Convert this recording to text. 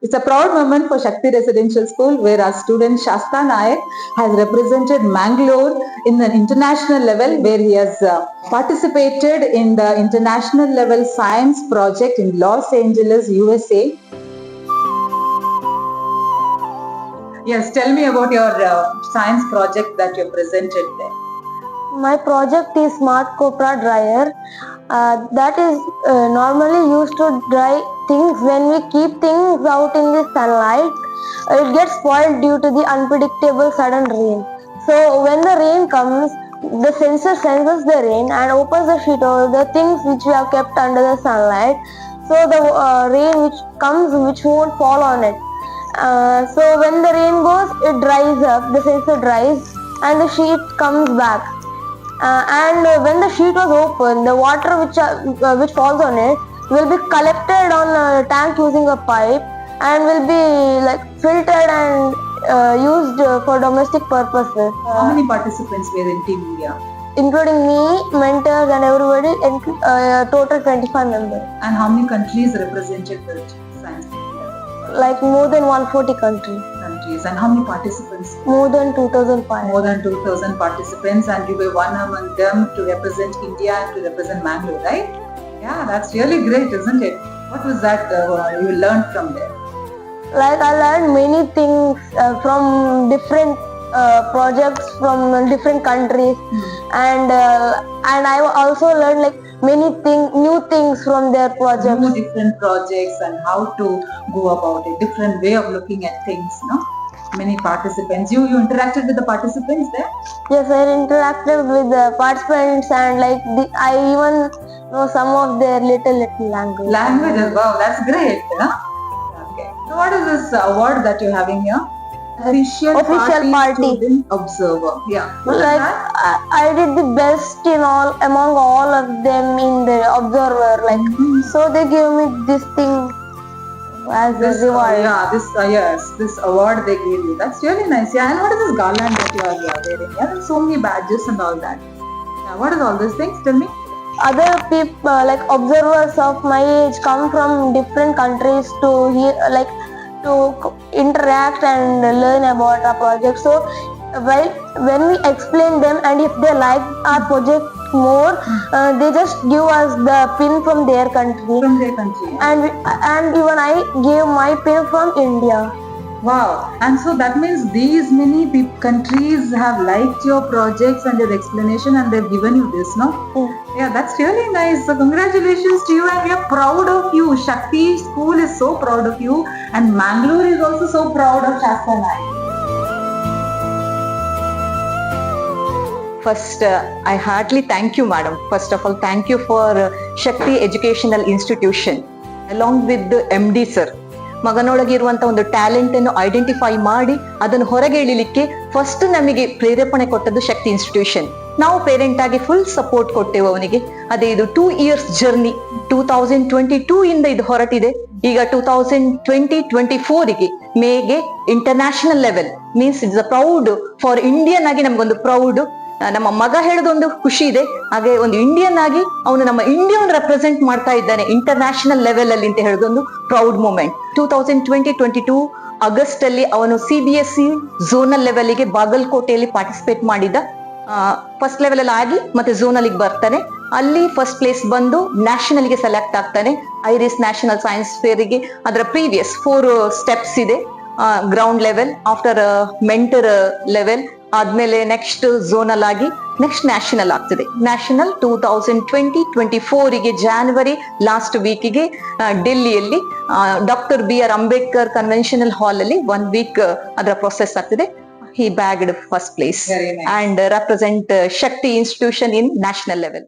It's a proud moment for Shakti Residential School where our student Shasta Nayak has represented Mangalore in an international level where he has participated in the international level science project in Los Angeles, USA. Yes, tell me about your science project that you presented there. My project is Smart Copra Dryer. That is normally used to dry things. When we keep things out in the sunlight, it gets spoiled due to the unpredictable sudden rain. So when the rain comes, the sensor senses the rain and opens the sheet of the things which we have kept under the sunlight. So the rain which comes, which won't fall on it. So when the rain goes, it dries up, the sensor dries and the sheet comes back. And when the sheet was open, the water which falls on it will be collected on a tank using a pipe and will be like filtered and used for domestic purposes. How many participants were in Team India? Including me, mentors and everybody, total 25 members. And how many countries represented the science? Like more than 140 countries. And how many participants? More than 2,500. More than 2,000 participants, and you were one among them to represent India and to represent Mangalore, right? Yeah, that's really great, isn't it? What was that you learned from there? Like I learned many things from different projects from different countries, and I also learned like many new things from their projects. New different projects and how to go about it, different way of looking at things, no? Many participants. You interacted with the participants there? Yes, I interacted with the participants and I even know some of their little language. Languages, wow, that's great. Huh? Okay. So what is this award that you're having here? Official party student observer. Yeah. Like I did the best in among all of them in the observer. So they gave me this thing as a reward. This award they gave you. That's really nice. Yeah. And what is this garland that you are wearing? Yeah, there's so many badges and all that. Yeah. What is all these things? Tell me. Other people, like observers of my age, come from different countries to to interact and learn about our project. So when we explain them and if they like our project more, they just give us the pin from their country. From their country. And even I gave my pin from India. Wow. And so that means these many countries have liked your projects and your explanation and they've given you this, no? Yeah, that's really nice. So congratulations to you and we are proud of you. Shakti School is so proud of you and Mangalore is also so proud of Shasta Nayak. First, I heartily thank you, madam. First of all, thank you for Shakti Educational Institution along with the MD sir. ಮಗನೊಳಗಿರುವಂತ ಒಂದು talent ಅನ್ನು identify ಮಾಡಿ ಅದನ್ನು ಹೊರಗೆ ಇಳಿಲಿಕ್ಕೆ first ನಮಗೆ ಪ್ರೇರೇಪಣೆ ಕೊಟ್ಟದ್ದು ಶಕ್ತಿ institution. ನಾವು parent ಆಗಿ ಫುಲ್ ಸಪೋರ್ಟ್ ಕೊಟ್ಟೆವು ಅವನಿಗೆ. ಅದೇ ಇದು 2 years ಜರ್ನಿ 2022 ಇಂದ ಇದು ಹೊರಟಿದೆ. ಈಗ 2024ಗೆ ಮೇಗೆ international level means it's a proud for Indian ಆಗಿ ನಮಗೊಂದು ಪ್ರೌಡ್. ನಮ್ಮ ಮಗ ಹೇಳೋದೊಂದು ಖುಷಿ ಇದೆ, ಹಾಗೆ ಒಂದು ಇಂಡಿಯನ್ ಆಗಿ ಅವನು ನಮ್ಮ ಇಂಡಿಯಾವನ್ನು ರೆಪ್ರೆಸೆಂಟ್ ಮಾಡ್ತಾ ಇದ್ದಾನೆ ಇಂಟರ್ನ್ಯಾಷನಲ್ ಲೆವೆಲ್ ಅಲ್ಲಿ ಅಂತ ಹೇಳೋದೊಂದು ಪ್ರೌಡ್ ಮೂಮೆಂಟ್. 2022 ಆಗಸ್ಟ್ ಅಲ್ಲಿ ಅವನು CBSE ಝೋನಲ್ ಲೆವೆಲ್ಗೆ ಬಾಗಲಕೋಟೆಯಲ್ಲಿ ಪಾರ್ಟಿಸಿಪೇಟ್ ಮಾಡಿದ್ದ. ಫಸ್ಟ್ ಲೆವೆಲ್ ಅಲ್ಲಿ ಆಗಿ ಮತ್ತೆ ಝೋನಲ್ಗೆ ಬರ್ತಾನೆ, ಅಲ್ಲಿ ಫಸ್ಟ್ ಪ್ಲೇಸ್ ಬಂದು ನ್ಯಾಷನಲ್ಗೆ ಸೆಲೆಕ್ಟ್ ಆಗ್ತಾನೆ. ಐರಿಸ್ ನ್ಯಾಷನಲ್ ಸೈನ್ಸ್ ಫೇರ್ಗೆ ಅದರ ಪ್ರೀವಿಯಸ್ 4 ಸ್ಟೆಪ್ಸ್ ಇದೆ. Ground level, after mentor level ಆದ್ಮೇಲೆ ನೆಕ್ಸ್ಟ್ ಝೋನಲ್ ಆಗಿ ನೆಕ್ಸ್ಟ್ ನ್ಯಾಷನಲ್ ಆಗ್ತದೆ. ನ್ಯಾಷನಲ್ 2024ಗೆ ಜಾನ್ವರಿ ಲಾಸ್ಟ್ ವೀಕಿಗೆ ಡೆಲ್ಲಿಯಲ್ಲಿ doctor BR Ambedkar conventional hall ಅಲ್ಲಿ 1 week ಅದರ ಪ್ರೊಸೆಸ್ ಆಗ್ತದೆ. He bagged first place and represent Shakti Institution in national level.